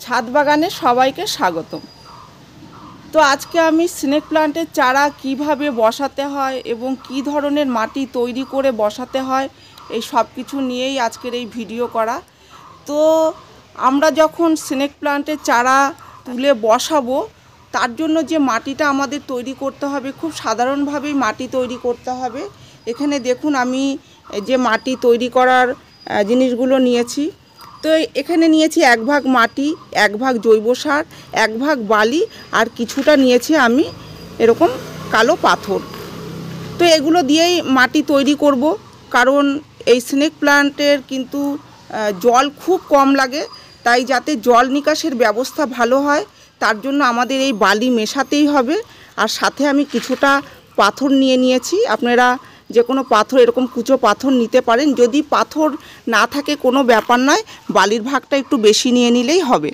ছাদ বাগানে সবাইকে স্বাগতম। তো আজকে আমি স্নেক প্লান্টের চারা কিভাবে বসাতে হয় এবং কি ধরনের মাটি তৈরি করে বসাতে হয় এই সব কিছু নিয়েই আজকের এই ভিডিও করা। তো আমরা যখন স্নেক প্লান্টের চারা তুলে বসাবো তার জন্য যে মাটিটা আমাদের তৈরি করতে হবে, খুব সাধারণভাবেই মাটি তৈরি করতে হবে। এখানে দেখুন আমি যে মাটি তৈরি করার জিনিসগুলো নিয়েছি। তো এখানে নিয়েছি 1 ভাগ মাটি, 1 ভাগ জৈব সার, 1 ভাগ বালি আর কিছুটা নিয়েছি আমি এরকম কালো পাথর। তো এগুলো দিয়েই মাটি তৈরি করব, কারণ এই স্নেক প্লান্টের কিন্তু জল খুব কম লাগে, তাই যাতে জল নিকাশের ব্যবস্থা ভালো হয় তার জন্য আমাদের এই বালি মেশাতেই হবে। আর সাথে আমি কিছুটা পাথর নিয়েছি। আপনারা যে কোনো পাথর, এরকম কুচো পাথর নিতে পারেন। যদি পাথর না থাকে কোনো ব্যাপার নয়, বালির ভাগটা একটু বেশি নিয়ে নিলেই হবে।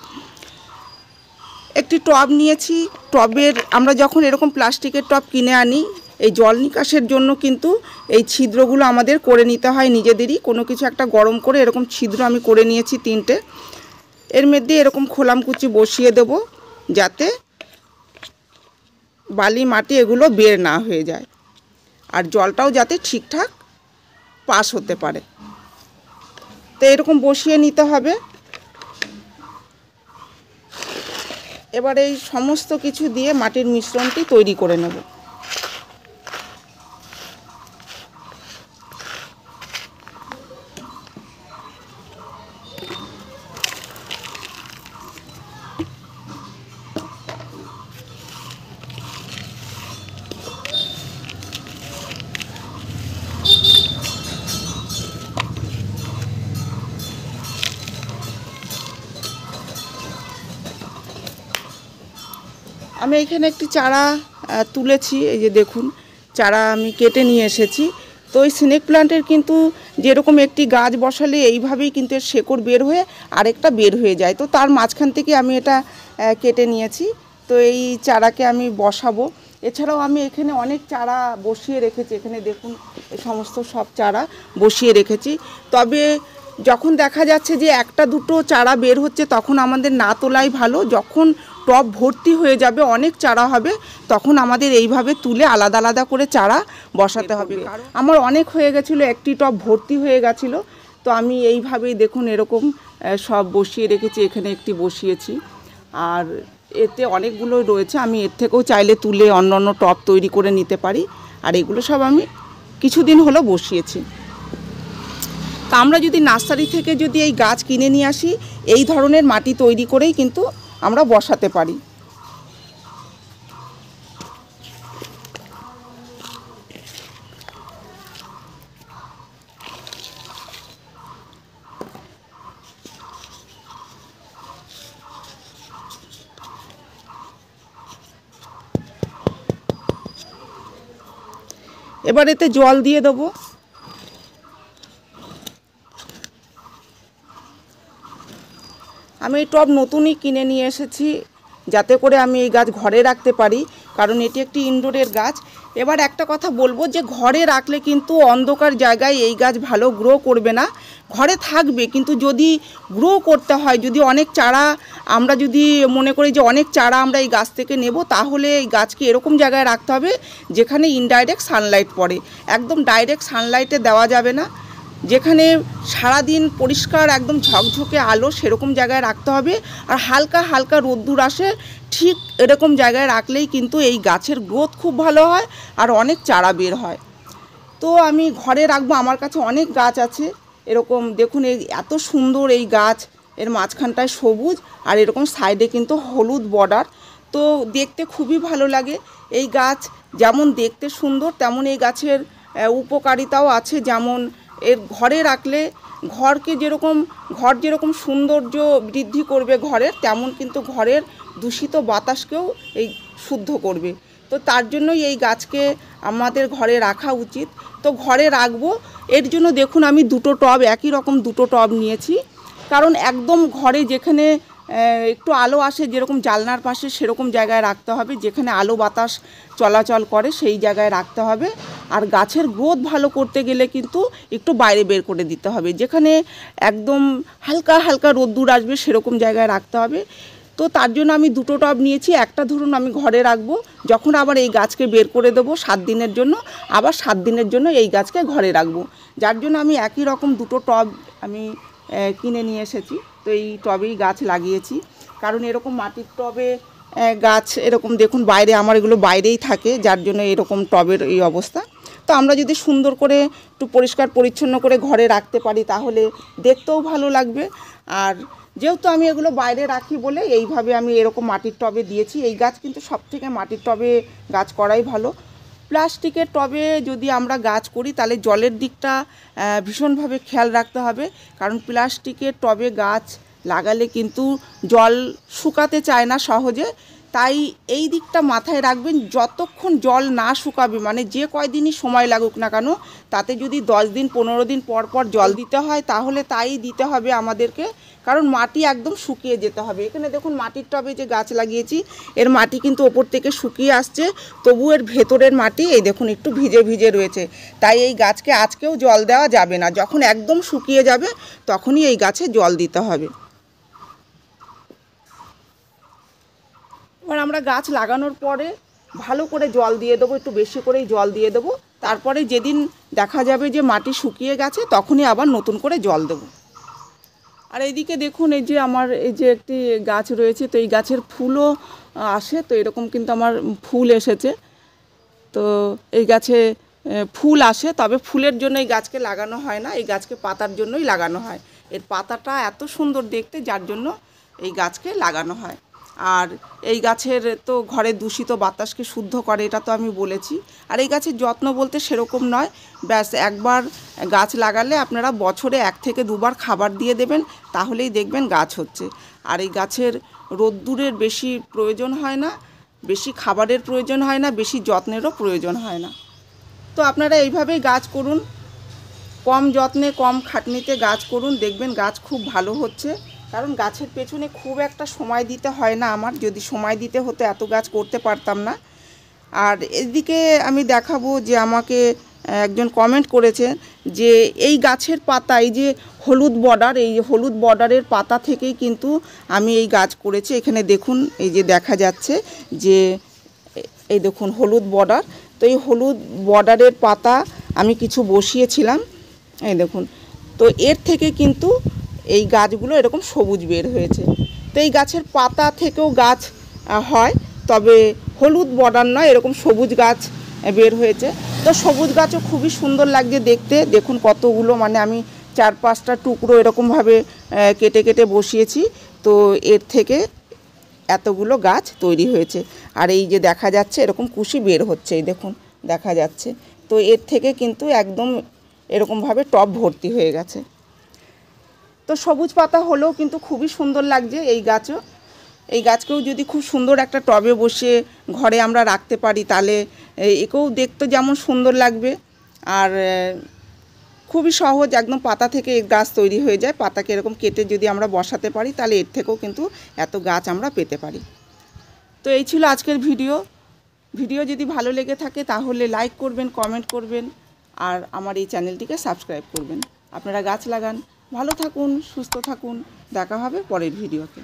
একটি টব নিয়েছি। টবের আমরা যখন এরকম প্লাস্টিকের টব কিনে আনি, এই জল নিকাশের জন্য কিন্তু এই ছিদ্রগুলো আমাদের করে নিতে হয় নিজেদেরই। কোনো কিছু একটা গরম করে এরকম ছিদ্র আমি করে নিয়েছি 3টে। এর মধ্যে এরকম খোলামকুচি বসিয়ে দেব, যাতে বালি মাটি এগুলো বের না হয়ে যায় আর জলটাও যাতে ঠিকঠাক পাস হতে পারে। তো এরকম বসিয়ে নিতে হবে। এবার এই সমস্ত কিছু দিয়ে মাটির মিশ্রণটি তৈরি করে নেব। আমি এখানে একটি চারা তুলেছি, এই যে দেখুন চারা আমি কেটে নিয়ে এসেছি। তো এই স্নেক প্লান্টের কিন্তু যেরকম একটি গাছ বসালে এইভাবেই কিন্তু এর শেকড় বের হয়ে আরেকটা বের হয়ে যায়। তো তার মাঝখান থেকে আমি এটা কেটে নিয়েছি। তো এই চারাকে আমি বসাবো। এছাড়াও আমি এখানে অনেক চারা বসিয়ে রেখেছি। এখানে দেখুন এই সমস্ত সব চারা বসিয়ে রেখেছি। তবে যখন দেখা যাচ্ছে যে 1-2টো চারা বের হচ্ছে, তখন আমাদের না তোলাই ভালো। যখন টব ভর্তি হয়ে যাবে, অনেক চারা হবে, তখন আমাদের এইভাবে তুলে আলাদা আলাদা করে চারা বসাতে হবে। আমার অনেক হয়ে গেছিলো, একটি টব ভর্তি হয়ে গেছিলো। তো আমি এইভাবেই দেখুন এরকম সব বসিয়ে রেখেছি। এখানে একটি বসিয়েছি, আর এতে অনেকগুলো রয়েছে। আমি এর থেকেও চাইলে তুলে অন্য অন্য টব তৈরি করে নিতে পারি। আর এগুলো সব আমি কিছুদিন হলো বসিয়েছি। তা আমরা যদি নার্সারি থেকে যদি এই গাছ কিনে নিয়ে আসি, এই ধরনের মাটি তৈরি করেই কিন্তু আমরা বসাতে পারি। এবার এতে জল দিয়ে দেবো। আমি এই টব নতুনই কিনে নিয়ে এসেছি, যাতে করে আমি এই গাছ ঘরে রাখতে পারি, কারণ এটি একটি ইনডোরের গাছ। এবার একটা কথা বলবো যে ঘরে রাখলে কিন্তু অন্ধকার জায়গায় এই গাছ ভালো গ্রো করবে না। ঘরে থাকবে, কিন্তু যদি গ্রো করতে হয়, যদি অনেক চারা আমরা যদি মনে করি যে অনেক চারা আমরা এই গাছ থেকে নেব, তাহলে এই গাছকে এরকম জায়গায় রাখতে হবে যেখানে ইনডাইরেক্ট সানলাইট পড়ে। একদম ডাইরেক্ট সানলাইটে দেওয়া যাবে না। যেখানে সারাদিন পরিষ্কার একদম ঝকঝকে আলো, সেরকম জায়গায় রাখতে হবে। আর হালকা হালকা রোদ্দুর আসে, ঠিক এরকম জায়গায় রাখলেই কিন্তু এই গাছের গ্রোথ খুব ভালো হয় আর অনেক চারা বের হয়। তো আমি ঘরে রাখবো। আমার কাছে অনেক গাছ আছে এরকম, দেখুন এই এত সুন্দর এই গাছ, এর মাঝখানটায় সবুজ আর এরকম সাইডে কিন্তু হলুদ বর্ডার। তো দেখতে খুবই ভালো লাগে। এই গাছ যেমন দেখতে সুন্দর, তেমন এই গাছের উপকারিতাও আছে। যেমন এর ঘরে রাখলে ঘর যেরকম সৌন্দর্য বৃদ্ধি করবে ঘরের, তেমন কিন্তু ঘরের দূষিত বাতাসকেও এই শুদ্ধ করবে। তো তার জন্যই এই গাছকে আমাদের ঘরে রাখা উচিত। তো ঘরে রাখবো, এর জন্য দেখুন আমি 2টো টব, একই রকম 2টো টব নিয়েছি। কারণ একদম ঘরে যেখানে একটু আলো আসে, যেরকম জানলার পাশে, সেরকম জায়গায় রাখতে হবে। যেখানে আলো বাতাস চলাচল করে সেই জায়গায় রাখতে হবে। আর গাছের গ্রোথ ভালো করতে গেলে কিন্তু একটু বাইরে বের করে দিতে হবে, যেখানে একদম হালকা হালকা রোদ্দুর আসবে সেরকম জায়গায় রাখতে হবে। তো তার জন্য আমি দুটো টব নিয়েছি, একটা ধরুন আমি ঘরে রাখবো, যখন আবার এই গাছকে বের করে দেবো 7 দিনের জন্য, আবার 7 দিনের জন্য এই গাছকে ঘরে রাখবো। যার জন্য আমি একই রকম দুটো টব আমি কিনে নিয়ে এসেছি। তো এই টবেই গাছ লাগিয়েছি, কারণ এরকম মাটির টবে গাছ এরকম দেখুন বাইরে আমার এগুলো বাইরেই থাকে, যার জন্য এরকম টবের এই অবস্থা। তো আমরা যদি সুন্দর করে একটু পরিষ্কার পরিচ্ছন্ন করে ঘরে রাখতে পারি তাহলে দেখতেও ভালো লাগবে। আর যেহেতু আমি এগুলো বাইরে রাখি বলে এইভাবে আমি এরকম মাটির টবে দিয়েছি। এই গাছ কিন্তু সবথেকে মাটির টবে গাছ করাই ভালো। প্লাস্টিকের টবে যদি আমরা গাছ করি তাহলে জলের দিকটা ভীষণভাবে খেয়াল রাখতে হবে, কারণ প্লাস্টিকের টবে গাছ লাগালে কিন্তু জল শুকাতে চায় না সহজে। তাই এই দিকটা মাথায় রাখবেন, যতক্ষণ জল না শুকাবে, মানে যে কয়দিনই সময় লাগুক না কেন, তাতে যদি 10 দিন 15 দিন পর পর জল দিতে হয় তাহলে তাই দিতে হবে আমাদেরকে, কারণ মাটি একদম শুকিয়ে যেতে হবে। এখানে দেখুন মাটির টবে যে গাছ লাগিয়েছি এর মাটি কিন্তু ওপর থেকে শুকিয়ে আসছে, তবু এর ভেতরের মাটি এই দেখুন একটু ভিজে ভিজে রয়েছে। তাই এই গাছকে আজকেও জল দেওয়া যাবে না, যখন একদম শুকিয়ে যাবে তখনই এই গাছে জল দিতে হবে। এবার আমরা গাছ লাগানোর পরে ভালো করে জল দিয়ে দেবো, একটু বেশি করেই জল দিয়ে দেবো। তারপরে যেদিন দেখা যাবে যে মাটি শুকিয়ে গেছে তখনই আবার নতুন করে জল দেবো। আর এইদিকে দেখুন এই যে আমার এই যে একটি গাছ রয়েছে, তো এই গাছের ফুলও আসে, তো এরকম কিন্তু আমার ফুল এসেছে। তো এই গাছে ফুল আসে, তবে ফুলের জন্য এই গাছকে লাগানো হয় না, এই গাছকে পাতার জন্যই লাগানো হয়। এর পাতাটা এত সুন্দর দেখতে, যার জন্য এই গাছকে লাগানো হয়। আর এই গাছের তো ঘরের দূষিত বাতাসকে শুদ্ধ করে, এটা তো আমি বলেছি। আর এই গাছের যত্ন বলতে সেরকম নয়, ব্যাস একবার গাছ লাগালে আপনারা বছরে 1 থেকে 2 বার খাবার দিয়ে দেবেন, তাহলেই দেখবেন গাছ হচ্ছে। আর এই গাছের রোদ্দুরের বেশি প্রয়োজন হয় না, বেশি খাবারের প্রয়োজন হয় না, বেশি যত্নেরও প্রয়োজন হয় না। তো আপনারা এইভাবেই গাছ করুন, কম যত্নে কম খাটনিতে গাছ করুন, দেখবেন গাছ খুব ভালো হচ্ছে। কারণ গাছের পেছনে খুব একটা সময় দিতে হয় না আমার, যদি সময় দিতে হতো এত গাছ করতে পারতাম না। আর এদিকে আমি দেখাবো যে আমাকে একজন কমেন্ট করেছেন যে এই গাছের পাতা, এই যে হলুদ বর্ডার, এই হলুদ বর্ডারের পাতা থেকেই কিন্তু আমি এই গাছ করেছি। এখানে দেখুন এই যে দেখা যাচ্ছে যে এই দেখুন হলুদ বর্ডার, তো এই হলুদ বর্ডারের পাতা আমি কিছু বসিয়েছিলাম, এই দেখুন। তো এর থেকে কিন্তু এই গাছগুলো এরকম সবুজ বের হয়েছে। তো এই গাছের পাতা থেকেও গাছ হয়, তবে হলুদ বর্ডার নয়, এরকম সবুজ গাছ বের হয়েছে। তো সবুজ গাছও খুবই সুন্দর লাগছে দেখতে, দেখুন কতগুলো, মানে আমি 4-5টা টুকরো এরকমভাবে কেটে কেটে বসিয়েছি, তো এর থেকে এতগুলো গাছ তৈরি হয়েছে। আর এই যে দেখা যাচ্ছে এরকম কুশি বের হচ্ছে, এই দেখুন দেখা যাচ্ছে। তো এর থেকে কিন্তু একদম এরকমভাবে টব ভর্তি হয়ে গেছে। তো সবুজ পাতা হলেও কিন্তু খুবই সুন্দর লাগছে এই গাছও। এই গাছকেও যদি খুব সুন্দর একটা টবে বসে ঘরে আমরা রাখতে পারি তাহলে একেও দেখতে যেমন সুন্দর লাগবে, আর খুবই সহজ, একদম পাতা থেকে এই গাছ তৈরি হয়ে যায়। পাতাকে এরকম কেটে যদি আমরা বসাতে পারি তাহলে এর থেকেও কিন্তু এত গাছ আমরা পেতে পারি। তো এই ছিল আজকের ভিডিও যদি ভালো লেগে থাকে তাহলে লাইক করবেন, কমেন্ট করবেন, আর আমার এই চ্যানেলটিকে সাবস্ক্রাইব করবেন। আপনারা গাছ লাগান, ভালো থাকুন, সুস্থ থাকুন, দেখা হবে পরের ভিডিওতে।